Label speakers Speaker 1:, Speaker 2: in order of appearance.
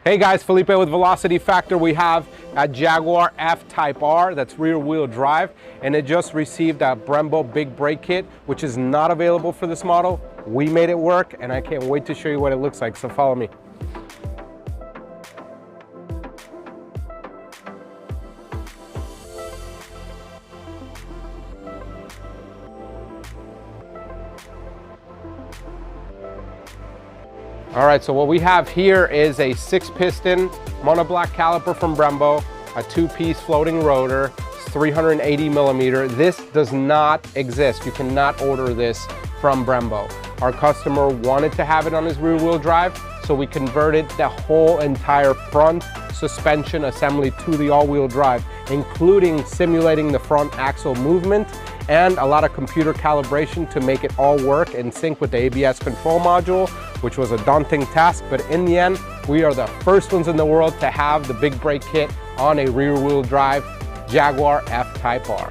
Speaker 1: Hey guys, Felipe with Velocity Factor. We have a Jaguar F-Type R that's rear wheel drive, and it just received a Brembo Big Brake kit, which is not available for this model. We made it work, and I can't wait to show you what it looks like, so follow me. All right, so what we have here is a 6-piston monoblock caliper from Brembo, a 2-piece floating rotor, 380 millimeter. This does not exist. You cannot order this from Brembo. Our customer wanted to have it on his rear wheel drive, so we converted the whole entire front suspension assembly to the all-wheel drive, including simulating the front axle movement and a lot of computer calibration to make it all work in sync with the ABS control module, which was a daunting task, but in the end, we are the first ones in the world to have the Big Brake kit on a rear wheel drive Jaguar F-Type R.